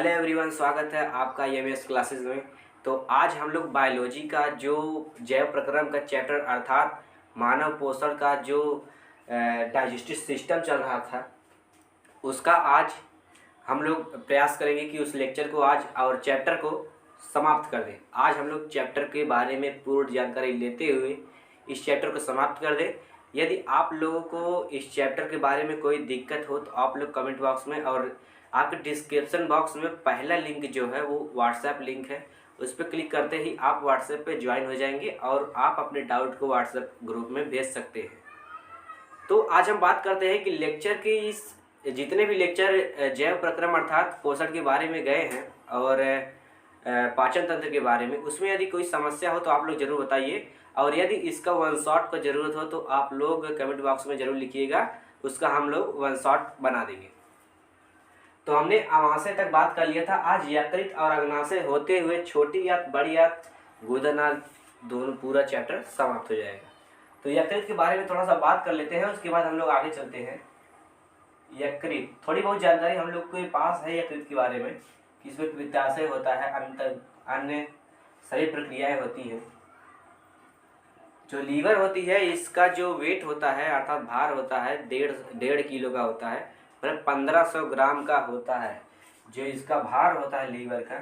Hello everyone, स्वागत है आपका एमएस क्लासेस में। तो आज हम लोग बायोलॉजी का जो जैव प्रक्रम का चैप्टर अर्थात मानव पोषण का जो डाइजेस्टिव सिस्टम चल रहा था उसका आज हम लोग प्रयास करेंगे कि उस लेक्चर को आज और चैप्टर को समाप्त कर दें। आज हम लोग चैप्टर के बारे में पूर्ण जानकारी लेते हुए इस चैप्टर को समाप्त कर दें। यदि आप लोगों को इस चैप्टर के बारे में कोई दिक्कत हो तो आप लोग कमेंट बॉक्स में और आपके डिस्क्रिप्शन बॉक्स में पहला लिंक जो है वो व्हाट्सएप लिंक है, उस पर क्लिक करते ही आप व्हाट्सएप पे ज्वाइन हो जाएंगे और आप अपने डाउट को व्हाट्सएप ग्रुप में भेज सकते हैं। तो आज हम बात करते हैं कि लेक्चर के इस जितने भी लेक्चर जैव प्रक्रम अर्थात पोषण के बारे में गए हैं और पाचन तंत्र के बारे में, उसमें यदि कोई समस्या हो तो आप लोग ज़रूर बताइए। और यदि इसका वन शॉट का ज़रूरत हो तो आप लोग कमेंट बॉक्स में ज़रूर लिखिएगा, उसका हम लोग वन शॉट बना देंगे। तो हमने अमाशय तक बात कर लिया था। आज यकृत और अग्नाशय होते हुए छोटी आंत, बड़ी आंत, गुदनाल दोनों पूरा चैप्टर समाप्त हो जाएगा। तो यकृत के बारे में थोड़ा सा बात कर लेते हैं, उसके बाद हम लोग आगे चलते हैं। यकृत थोड़ी बहुत जानकारी हम लोग के पास है यकृत के बारे में कि इसमें पित्ताशय होता है, अन्य सभी प्रक्रियाएं होती हैं। जो लीवर होती है इसका जो वेट होता है अर्थात भार होता है 1.5 किलो का होता है, मतलब 1500 ग्राम का होता है। जो इसका भार होता है लीवर का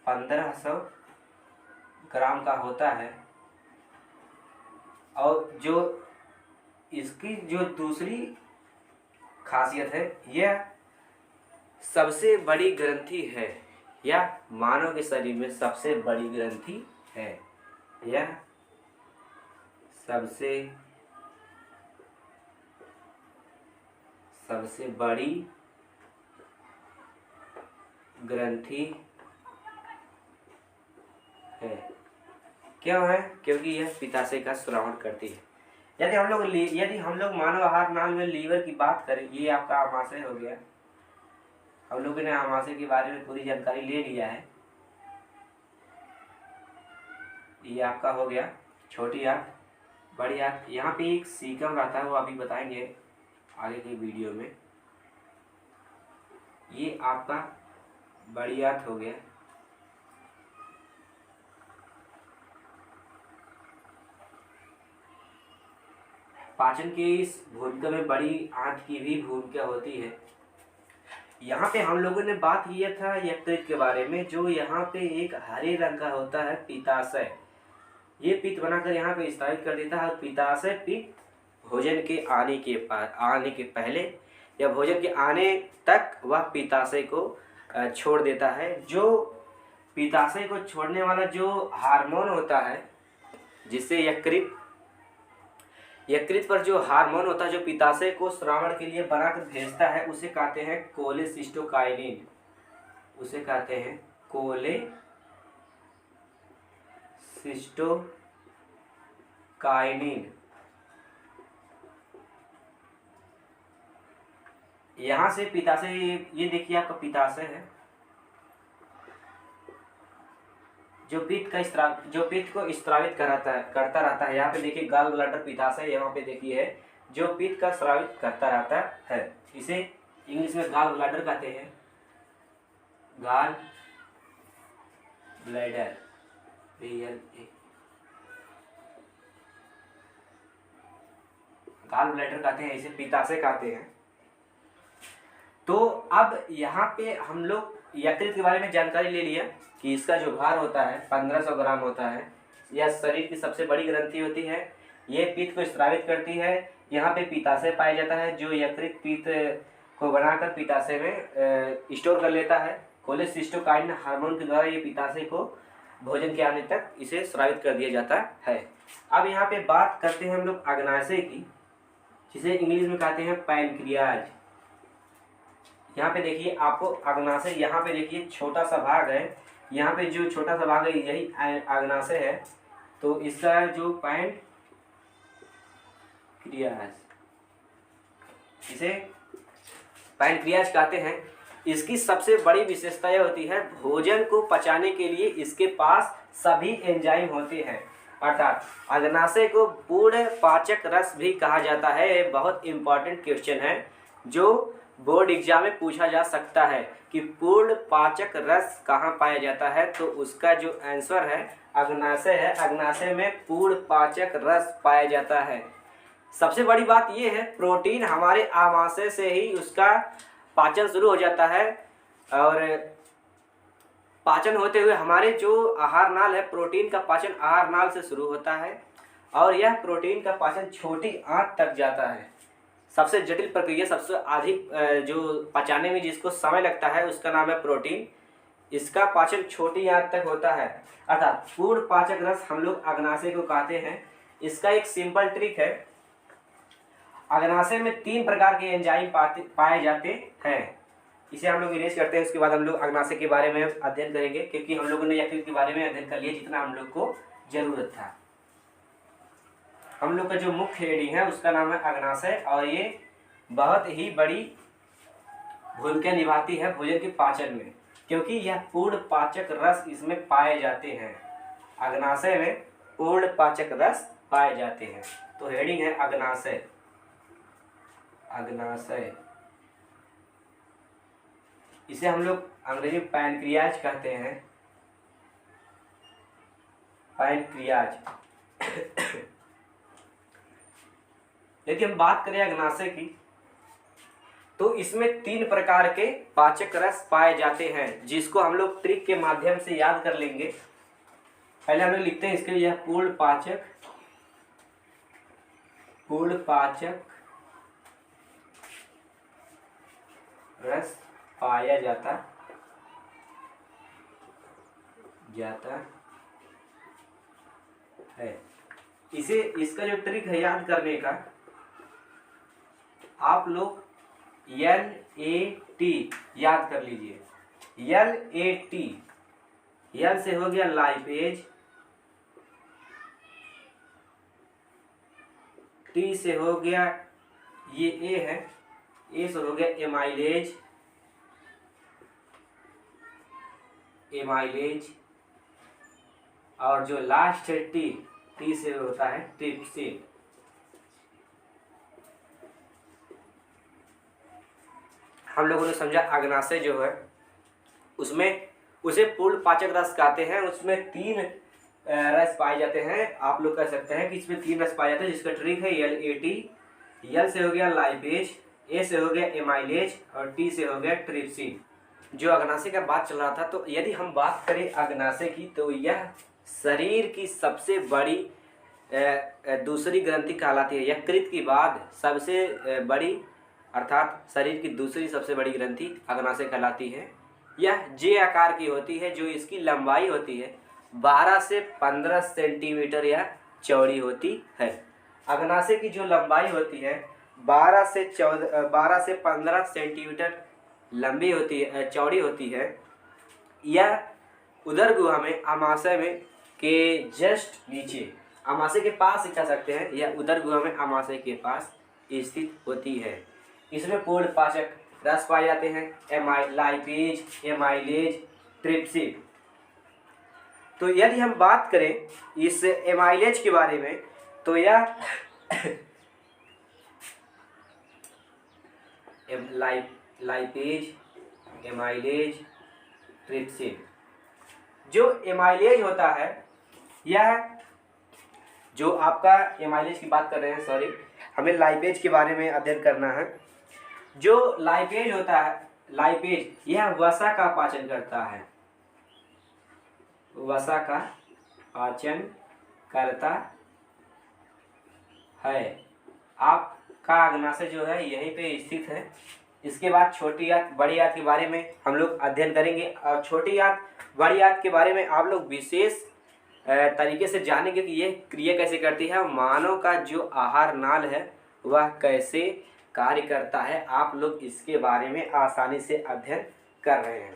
1500 ग्राम का होता है। और जो इसकी जो दूसरी खासियत है, यह सबसे बड़ी ग्रंथि है, या मानव के शरीर में सबसे बड़ी ग्रंथि है। यह सबसे बड़ी ग्रंथि है। क्यों है? क्योंकि यह पित्ताशय का स्रावन करती है। यदि हम लोग मानव आहार नाल में लीवर की बात करें, ये आपका आमाशय हो गया। हम लोगों ने आमाशय के बारे में पूरी जानकारी ले लिया है। ये आपका हो गया छोटी आंत, बड़ी आंत। यहाँ पे एक सीकम रहता है, वो अभी बताएंगे आगे की वीडियो में। ये आपका बड़ी आंत हो गया। पाचन की इस भूमिका में बड़ी आंत की भी भूमिका होती है। यहाँ पे हम लोगों ने बात किया था यकृत के बारे में। जो यहाँ पे एक हरे रंग का होता है पित्ताशय, ये पित्त बनाकर यहाँ पे स्रावित कर देता है। पित्ताशय पित्त भोजन के आने के पहले या भोजन के आने तक वह पित्ताशय को छोड़ देता है। जो पित्ताशय को छोड़ने वाला जो हार्मोन होता है, जिससे यकृत पर जो हार्मोन होता है जो पित्ताशय को स्रावण के लिए बनाकर भेजता है, उसे कहते हैं कोलेसिस्टोकाइनिन। उसे कहते हैं कोलेसिस्टोकाइनिन। यहाँ से पित्ताशय, ये देखिए आपका पित्ताशय है जो पित्त को स्रावित करता रहता है। यहाँ पे देखिए गॉल ब्लैडर पित्ताशय, यहाँ पे देखिए है जो पित्त का स्रावित करता रहता है। इसे इंग्लिश में गॉल ब्लैडर कहते हैं। गॉल ब्लैडर, गॉल ब्लैडर कहते हैं, इसे पित्ताशय कहते हैं। तो अब यहाँ पे हम लोग यकृत के बारे में जानकारी ले लिया कि इसका जो भार होता है 1500 ग्राम होता है। यह शरीर की सबसे बड़ी ग्रंथि होती है। ये पित्त को स्रावित करती है। यहाँ पे पित्ताशय पाया जाता है जो यकृत पित्त को बनाकर पित्ताशय में स्टोर कर लेता है। कोलेसिस्टोकाइनिन हार्मोन के द्वारा ये पित्ताशय को भोजन के आने तक इसे स्रावित कर दिया जाता है। अब यहाँ पे बात करते हैं हम लोग अग्नाशय की, जिसे इंग्लिश में कहते हैं पैनक्रियाज। यहाँ पे देखिए आपको अग्नाशय, यहाँ पे देखिए छोटा सा भाग है। यहाँ पे जो छोटा सा भाग है यही अग्नाशय है। तो इसका जो पैनक्रियाज, इसे पैनक्रियाज कहते हैं। इसकी सबसे बड़ी विशेषता यह होती है भोजन को पचाने के लिए इसके पास सभी एंजाइम होते हैं। अर्थात अग्नाशय को पूर्ण पाचक रस भी कहा जाता है। बहुत इंपॉर्टेंट क्वेश्चन है। जो बोर्ड एग्जाम में पूछा जा सकता है कि पूर्ण पाचक रस कहाँ पाया जाता है, तो उसका जो आंसर है अग्नाशय है। अग्नाशय में पूर्ण पाचक रस पाया जाता है। सबसे बड़ी बात यह है प्रोटीन हमारे आमाशय से ही उसका पाचन शुरू हो जाता है, और पाचन होते हुए हमारे जो आहार नाल है, प्रोटीन का पाचन आहार नाल से शुरू होता है, और यह प्रोटीन का पाचन छोटी आंत तक जाता है। सबसे जटिल प्रक्रिया, सबसे अधिक जो पचाने में जिसको समय लगता है उसका नाम है प्रोटीन। इसका पाचन छोटी आंत तक होता है, अर्थात पूर्ण पाचक रस हम लोग अग्नाशय को कहते हैं। इसका एक सिंपल ट्रिक है। अग्नाशय में 3 प्रकार के एंजाइम पाए जाते हैं। इसे हम लोग इरेज करते हैं, उसके बाद हम लोग अग्नाशय के बारे में अध्ययन करेंगे, क्योंकि हम लोगों ने यकृत के बारे में अध्ययन कर लिया जितना हम लोग को जरूरत था। हम लोग का जो मुख्य हेडिंग है उसका नाम है अग्नाशय, और ये बहुत ही बड़ी भूमिका निभाती है भोजन के पाचन में, क्योंकि यह पूर्ण पाचक रस इसमें पाए जाते हैं। अग्नाशय में पूर्ण पाचक रस पाए जाते हैं। तो हेडिंग है अग्नाशय। अग्नाशय इसे हम लोग अंग्रेजी में पैनक्रियाज कहते हैं। पैनक्रियाज। यदि हम बात करें अग्नाशय की, तो इसमें 3 प्रकार के पाचक रस पाए जाते हैं, जिसको हम लोग ट्रिक के माध्यम से याद कर लेंगे। पहले हम लोग लिखते हैं इसके लिए, यह पूर्ण पाचक रस पाया जाता है। इसका जो ट्रिक है याद करने का, आप लोग LAT याद कर लीजिए। LAT, L से हो गया लाइपेज, T से हो गया, ये A है, A से हो गया एमाइलेज, और जो लास्ट है T से होता है ट्रिप्सिन। हम लोगों ने समझा अग्नाशय जो है उसमें उसे पूर्ण पाचक रस कहते हैं। उसमें 3 रस पाए जाते हैं। आप लोग कह सकते हैं कि इसमें 3 रस पाए जाते हैं, जिसका ट्रिक है LAT। L से हो गया लाइपेज, A से हो गया एमाइलेज, और T से हो गया ट्रिप्सिन। जो अग्नाशय का बात चल रहा था, तो यदि हम बात करें अग्नाशय की, तो यह शरीर की सबसे बड़ी दूसरी ग्रंथि कहलाती है। यकृत के बाद सबसे बड़ी, अर्थात शरीर की दूसरी सबसे बड़ी ग्रंथि अग्नाशय कहलाती है। यह जे आकार की होती है, जो इसकी लंबाई होती है 12 से 15 सेंटीमीटर यह चौड़ी होती है। अग्नाशय की जो लंबाई होती है 12 से 15 सेंटीमीटर लंबी होती है, चौड़ी होती है। यह उदर गुहा में, आमाशय में के जस्ट नीचे, आमाशय के पास कह सकते हैं, यह उदर गुहा में आमाशय के पास स्थित होती है। इसमें पूर्ण पाचक रस पाए जाते हैं, लाइपेज, एमाइलेज, ट्रिप्सिन। तो यदि हम बात करें इस एमाइलेज के बारे में, तो यह लाइपेज, एमाइलेज, ट्रिप्सिन। जो एमाइलेज होता है, यह जो आपका एमाइलेज की बात कर रहे हैं, सॉरी, हमें लाइपेज के बारे में अध्ययन करना है। जो लाइपेज होता है, लाइपेज यह वसा का पाचन करता है, वसा का पाचन करता है। आपका अग्नाशय जो है यहीं पे स्थित है। इसके बाद छोटी आंत, बड़ी आंत के बारे में हम लोग अध्ययन करेंगे, और छोटी आंत, बड़ी आंत के बारे में आप लोग विशेष तरीके से जानेंगे कि ये क्रिया कैसे करती है, मानव का जो आहार नाल है वह कैसे कार्य करता है। आप लोग इसके बारे में आसानी से अध्ययन कर रहे हैं।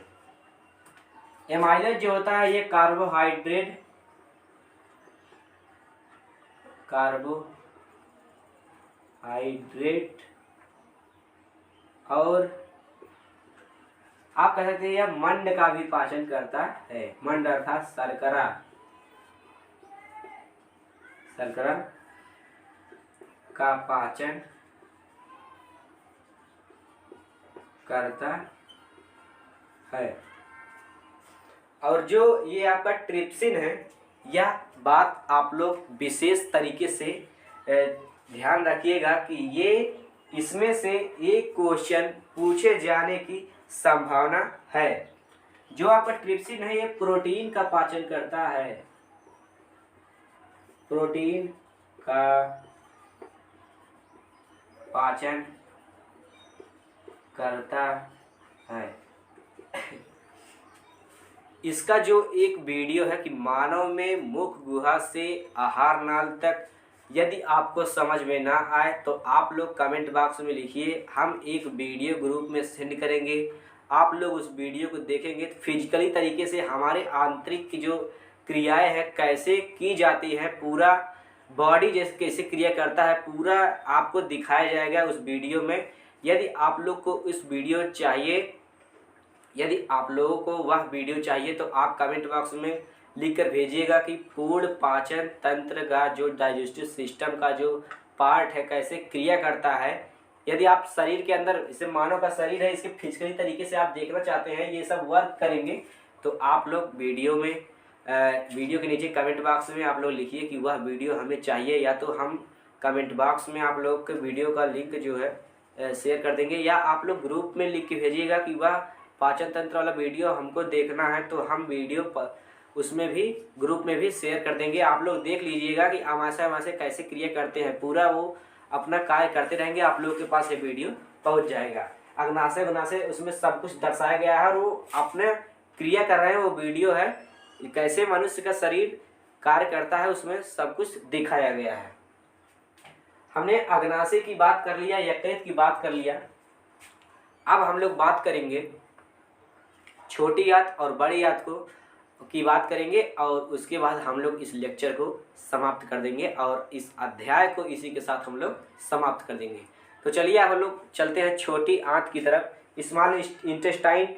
एमाइलेज जो होता है, ये कार्बोहाइड्रेट और आप कह सकते हैं यह मंड का भी पाचन करता है। मंड अर्थात शर्करा का पाचन करता है। और जो ये आपका ट्रिप्सिन है, यह बात आप लोग विशेष तरीके से ध्यान रखिएगा कि ये इसमें से एक क्वेश्चन पूछे जाने की संभावना है। जो आपका ट्रिप्सिन है ये प्रोटीन का पाचन करता है, प्रोटीन का पाचन करता है। इसका जो एक वीडियो है कि मानव में मुख गुहा से आहार नाल तक, यदि आपको समझ में ना आए तो आप लोग कमेंट बॉक्स में लिखिए, हम एक वीडियो ग्रुप में सेंड करेंगे। आप लोग उस वीडियो को देखेंगे तो फिजिकली तरीके से हमारे आंतरिक की जो क्रियाएं हैं कैसे की जाती हैं, पूरा बॉडी जैसे कैसे क्रिया करता है, पूरा आपको दिखाया जाएगा उस वीडियो में। यदि आप लोग को इस वीडियो चाहिए, यदि आप लोगों को वह वीडियो चाहिए तो आप कमेंट बॉक्स में लिख कर भेजिएगा कि पूर्ण पाचन तंत्र का जो डाइजेस्टिव सिस्टम का जो पार्ट है कैसे क्रिया करता है। यदि आप शरीर के अंदर, जैसे मानव का शरीर है, इसके फिजिकली तरीके से आप देखना चाहते हैं ये सब वर्क करेंगे, तो आप लोग वीडियो में वीडियो के नीचे कमेंट बॉक्स में आप लोग लिखिए कि वह वीडियो हमें चाहिए, या तो हम कमेंट बॉक्स में आप लोग के वीडियो का लिंक जो है शेयर कर देंगे, या आप लोग ग्रुप में लिख के भेजिएगा कि वह पाचन तंत्र वाला वीडियो हमको देखना है, तो हम वीडियो उसमें भी ग्रुप में भी शेयर कर देंगे। आप लोग देख लीजिएगा कि आमाशय कैसे क्रिया करते हैं, पूरा वो अपना कार्य करते रहेंगे, आप लोगों के पास ये वीडियो पहुंच जाएगा। अग्नाशय गुनाशय उसमें सब कुछ दर्शाया गया है और वो अपने क्रिया कर रहे हैं, वो वीडियो है कैसे मनुष्य का शरीर कार्य करता है, उसमें सब कुछ दिखाया गया है। हमने अग्नाशय की बात कर लिया, यकृत की बात कर लिया। अब हम लोग बात करेंगे छोटी आंत और बड़ी आंत को की बात करेंगे, और उसके बाद हम लोग इस लेक्चर को समाप्त कर देंगे और इस अध्याय को इसी के साथ हम लोग समाप्त कर देंगे। तो चलिए अब हम लोग चलते हैं छोटी आंत की तरफ। स्मॉल इंटेस्टाइन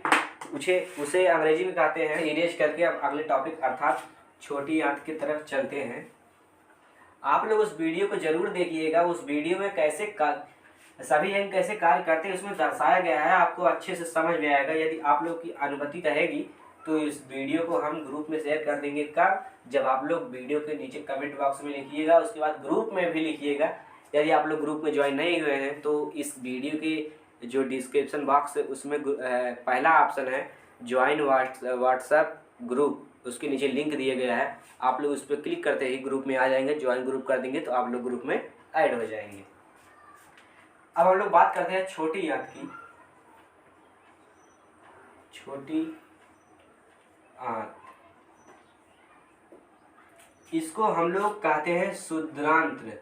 उसे अंग्रेजी में कहते हैं। इरेज करके अब अगले टॉपिक अर्थात छोटी आंत की तरफ चलते हैं। आप लोग उस वीडियो को जरूर देखिएगा, उस वीडियो में कैसे सभी अंग कैसे कार्य करते हैं उसमें दर्शाया गया है, आपको अच्छे से समझ में आएगा। यदि आप लोग की अनुमति रहेगी तो इस वीडियो को हम ग्रुप में शेयर कर देंगे। कब? जब आप लोग वीडियो के नीचे कमेंट बॉक्स में लिखिएगा, उसके बाद ग्रुप में भी लिखिएगा। यदि आप लोग ग्रुप में ज्वाइन नहीं हुए हैं तो इस वीडियो के जो डिस्क्रिप्शन बॉक्स है उसमें पहला ऑप्शन है ज्वाइन व्हाट्सएप ग्रुप, उसके नीचे लिंक दिया गया है, आप लोग उस पर क्लिक करते ही ग्रुप में आ जाएंगे, ज्वाइन ग्रुप कर देंगे तो आप लोग ग्रुप में ऐड हो जाएंगे। अब हम लोग बात करते हैं छोटी आंत की। छोटी आंत, इसको हम लोग कहते हैं क्षुद्रांत्र।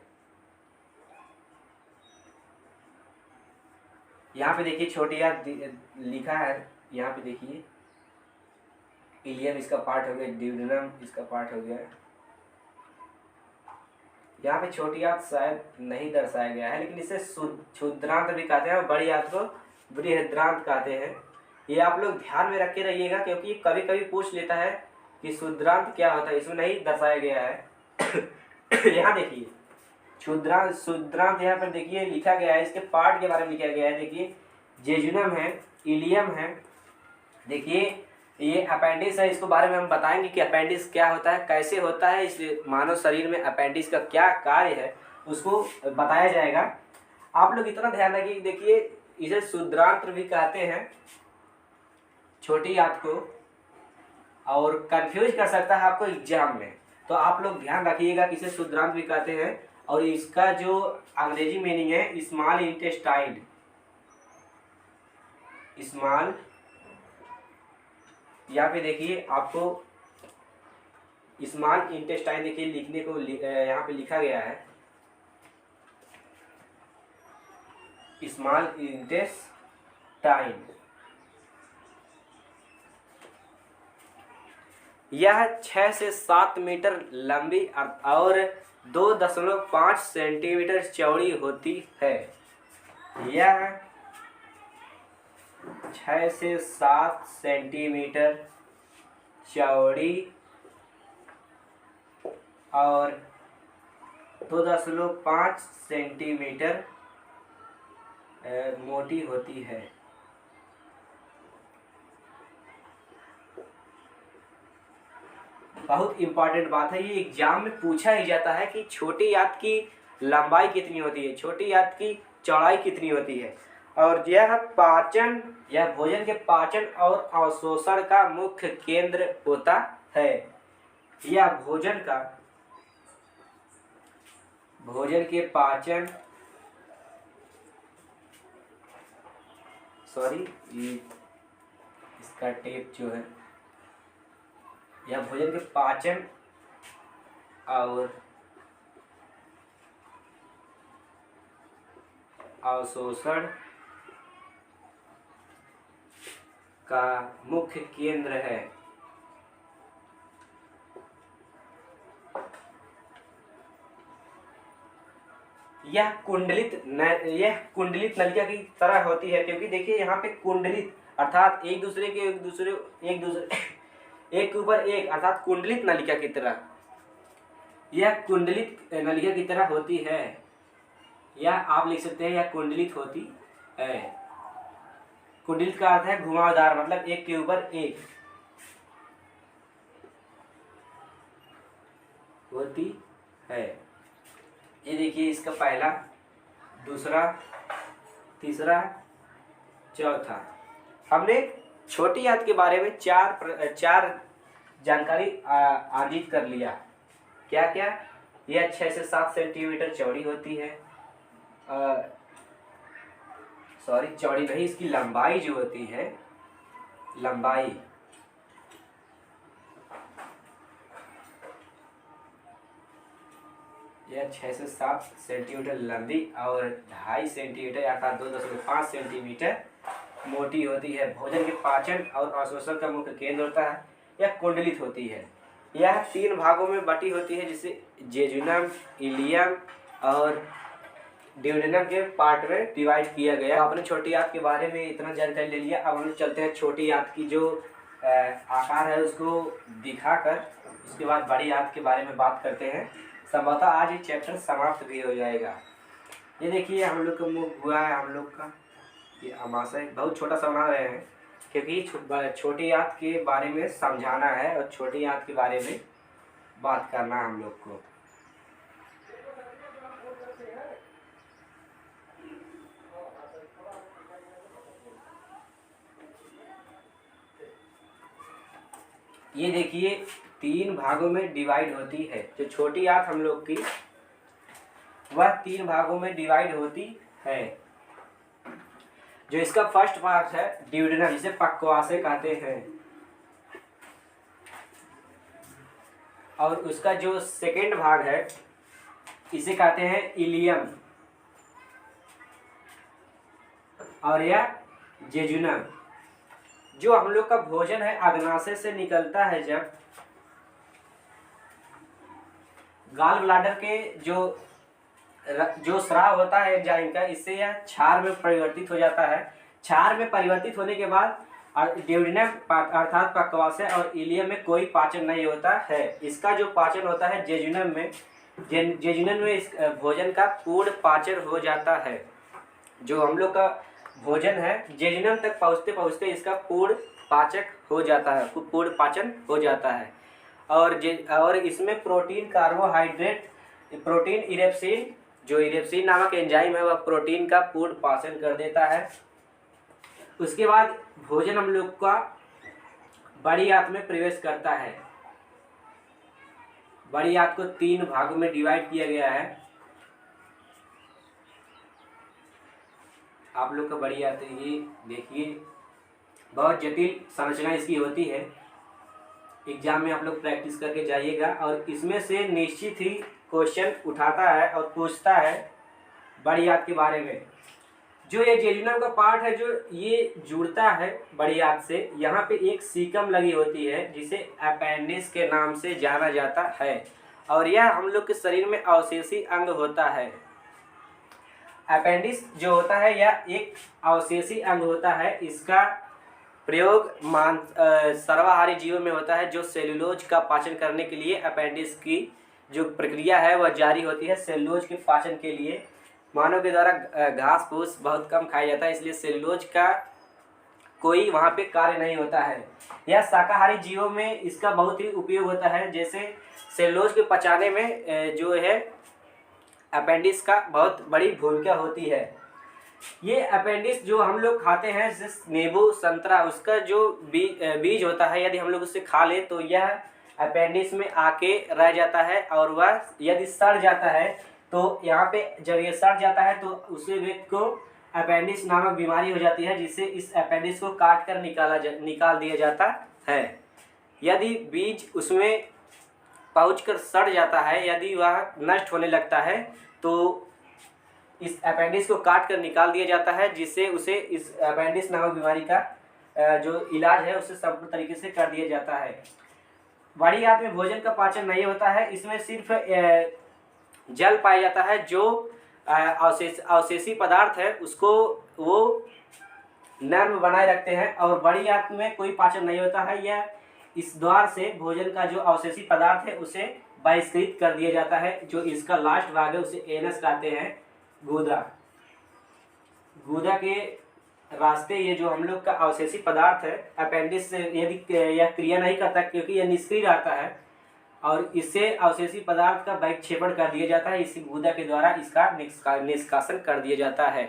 यहाँ पे देखिए छोटी आंत लिखा है, यहाँ पे देखिए इलियम इसका पार्ट हो गया, ड्यूडेनम इसका पार्ट हो गया। यहाँ पे छोटी आंत शायद नहीं दर्शाया गया है, लेकिन इसे क्षुद्रांत भी कहते हैं और बड़ी आंत को बृहद्रांत कहते हैं। ये आप लोग ध्यान में रखे रहिएगा, क्योंकि कभी कभी पूछ लेता है कि क्षुद्रांत क्या होता है, इसमें नहीं दर्शाया गया है। यहाँ देखिए क्षुद्रांत यहाँ पर देखिए लिखा गया है, इसके पार्ट के बारे में लिखा गया है। देखिए जेजुनम है, इलियम है, देखिए ये अपेंडिक्स है। इसको बारे में हम बताएंगे कि अपेंडिक्स क्या होता है, कैसे होता है, इस मानव शरीर में अपेंडिक्स का क्या कार्य है उसको बताया जाएगा। आप लोग इतना ध्यान रखिए, देखिए इसे क्षुद्रांत्र भी कहते हैं छोटी आंत को, और कंफ्यूज कर सकता है आपको एग्जाम में, तो आप लोग ध्यान रखिएगा कि इसे क्षुद्रांत भी कहते हैं। और इसका जो अंग्रेजी मीनिंग है स्मॉल इंटेस्टाइन, स्मॉल, यहाँ पे देखिए आपको स्मॉल इंटेस्टाइन देखिए लिखने को यहाँ पे लिखा गया है स्मॉल इंटेस्टाइन। यह 6 से 7 मीटर लंबी और 2.5 सेंटीमीटर चौड़ी होती है। यह 6 से 7 सेंटीमीटर चौड़ी और 2.5 सेंटीमीटर मोटी होती है। बहुत इम्पॉर्टेंट बात है, ये एग्जाम में पूछा ही जाता है कि छोटी आंत की लंबाई कितनी होती है, छोटी आंत की चौड़ाई कितनी होती है। और यह पाचन या भोजन के पाचन और अवशोषण का मुख्य केंद्र होता है। यह भोजन के पाचन ये इसका टेप जो है, यह भोजन के पाचन और अवशोषण का मुख्य केंद्र है। यह कुंडलित नलिका की तरह होती है, क्योंकि देखिए यहाँ पे कुंडलित अर्थात एक दूसरे एक के ऊपर एक अर्थात कुंडलित नलिका की तरह, यह कुंडलित नलिका की तरह होती है, या आप लिख सकते हैं यह कुंडलित होती है। कुंडलित का अर्थ है घुमावदार, मतलब एक के ऊपर एक होती है। ये देखिए इसका पहला, दूसरा, तीसरा, चौथा। हमने छोटी आंत के बारे में चार जानकारी अर्जित कर लिया। क्या क्या? यह 6 से 7 सेंटीमीटर चौड़ी होती है। चौड़ी नहीं, इसकी लंबाई जो होती है, लंबाई यह 6 से 7 सेंटीमीटर लंबी और 2.5 सेंटीमीटर अर्थात 2.5 सेंटीमीटर मोटी होती है। भोजन के पाचन और अवशोषण का मुख्य केंद्र होता है। यह कुंडलित होती है। यह 3 भागों में बटी होती है, जिसे जेजुनम, इलियम और ड्यूडेनम के पार्ट में डिवाइड किया गया। आपने छोटी आंत के बारे में इतना जानकारी ले लिया। अब हम चलते हैं छोटी आंत की जो आकार है उसको दिखाकर उसके बाद बड़ी आंत के बारे में बात करते हैं। संभवतः आज ये चैप्टर समाप्त भी हो जाएगा। ये देखिए हम लोग का मुख हुआ है, हम लोग का ये आमाशय बहुत छोटा सा बना रहे हैं, क्योंकि छोटी आंत के बारे में समझाना है और छोटी आंत के बारे में बात करना है हम लोग को। ये देखिए 3 भागों में डिवाइड होती है। जो छोटी आंत हम लोग की वह 3 भागों में डिवाइड होती है। जो इसका फर्स्ट पार्ट है ड्यूडेनम, जिसे पक्वाशय कहते हैं, और उसका जो सेकेंड भाग है इसे कहते हैं इलियम, और यह जेजुनम। जो हम लोग का भोजन है अग्नाशय से निकलता है, जब गाल ब्लाडर के जो स्राव होता है एंजाइम का, इससे यह क्षार में परिवर्तित हो जाता है। क्षार में परिवर्तित होने के बाद ड्यूडेनम अर्थात पक्वाशय और इलियम में कोई पाचन नहीं होता है। इसका जो पाचन होता है जेजुनम में इस भोजन का पूर्ण पाचन हो जाता है। जो हम लोग का भोजन है जेजुनम तक पहुँचते पहुँचते इसका पूर्ण पाचक हो जाता है, पूर्ण पाचन हो जाता है। और इसमें प्रोटीन, कार्बोहाइड्रेट, प्रोटीन, इरेप्सिन, जो इरेप्सिन नामक एंजाइम है वह प्रोटीन का पूर्ण पाचन कर देता है। उसके बाद भोजन हम लोग का बड़ी आंत में प्रवेश करता है। बड़ी आंत को 3 भागों में डिवाइड किया गया है। आप लोग का बड़ी आंत ये देखिए, बहुत जटिल संरचना इसकी होती है। एग्जाम में आप लोग प्रैक्टिस करके जाइएगा, और इसमें से निश्चित ही क्वेश्चन उठाता है और पूछता है बड़ी आंत के बारे में। जो ये जेजुनम का पार्ट है, जो ये जुड़ता है बड़ी आंत से, यहाँ पे एक सीकम लगी होती है जिसे अपेंडिक्स के नाम से जाना जाता है, और यह हम लोग के शरीर में अवशेषी अंग होता है। अपेंडिक्स जो होता है यह एक अवशेषी अंग होता है। इसका प्रयोग सर्वाहारी जीवों में होता है, जो सेलुलोज का पाचन करने के लिए अपेंडिक्स की जो प्रक्रिया है वह जारी होती है। सेलुलोज के पाचन के लिए मानव के द्वारा घास फूस बहुत कम खाया जाता है, इसलिए सेलुलोज कोई वहाँ पे कार्य नहीं होता है। यह शाकाहारी जीवों में इसका बहुत ही उपयोग होता है। जैसे सेलुलोज के पचाने में जो है अपेंडिक्स का बहुत बड़ी भूमिका होती है। ये अपेंडिक्स जो हम लोग खाते हैं जैसे नींबू संतरा, उसका जो बीज होता है, यदि हम लोग उसे खा ले तो यह अपेंडिक्स में आके रह जाता है और वह यदि सड़ जाता है तो यहाँ पे जब ये सड़ जाता है तो उसी व्यक्ति को अपेंडिक्स नामक बीमारी हो जाती है, जिससे इस अपेंडिक्स को काट कर निकाल दिया जाता है। यदि बीज उसमें पहुँच कर सड़ जाता है, यदि वह नष्ट होने लगता है तो इस अपेंडिक्स को काट कर निकाल दिया जाता है, जिससे उसे इस अपेंडिक्स नामक बीमारी का जो इलाज है उसे संपूर्ण तरीके से कर दिया जाता है। बड़ी आंत में भोजन का पाचन नहीं होता है, इसमें सिर्फ जल पाया जाता है। जो अवशेषी पदार्थ है उसको वो नर्म बनाए रखते हैं और बड़ी आंत में कोई पाचन नहीं होता है। यह इस द्वार से भोजन का जो अवशेषी पदार्थ है उसे बहिष्कृत कर दिया जाता है। जो इसका लास्ट भाग है उसे एनस कहते हैं, गुदा के रास्ते ये जो हम लोग का अवशेषी पदार्थ है अपेंडिक्स से यदि यह क्रिया नहीं करता क्योंकि यह निष्क्रिय रहता है और इससे अवशेषी पदार्थ का बहिक्षेपण कर दिया जाता है, इसी गुदा के द्वारा इसका निष्कासन कर दिया जाता है।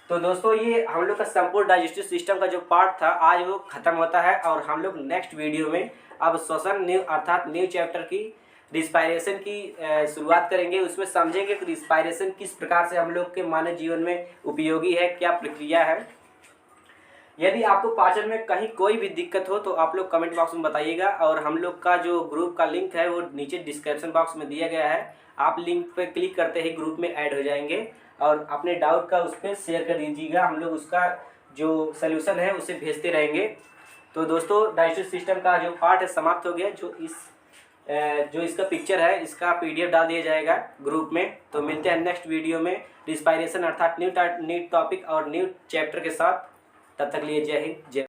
तो दोस्तों ये हम लोग का संपूर्ण डाइजेस्टिव सिस्टम का जो पार्ट था आज वो खत्म होता है और हम लोग नेक्स्ट वीडियो में अब श्वसन न्यू अर्थात न्यू चैप्टर की रिस्पायरेशन की शुरुआत करेंगे। उसमें समझेंगे कि रिस्पायरेशन किस प्रकार से हम लोग के मानव जीवन में उपयोगी है, क्या प्रक्रिया है। यदि आपको पाचन में कहीं कोई भी दिक्कत हो तो आप लोग कमेंट बॉक्स में बताइएगा और हम लोग का जो ग्रुप का लिंक है वो नीचे डिस्क्रिप्शन बॉक्स में दिया गया है। आप लिंक पर क्लिक करते ही ग्रुप में ऐड हो जाएंगे और अपने डाउट का उस पर शेयर कर दीजिएगा। हम लोग उसका जो सल्यूशन है उसे भेजते रहेंगे। तो दोस्तों डाइजेस्टिव सिस्टम का जो पार्ट है समाप्त हो गया। जो इसका पिक्चर है इसका PDF डाल दिया जाएगा ग्रुप में। तो मिलते हैं नेक्स्ट वीडियो में रिस्पायरेशन अर्थात न्यू टॉपिक और न्यू चैप्टर के साथ। तब तक लिए जय हिंद जय।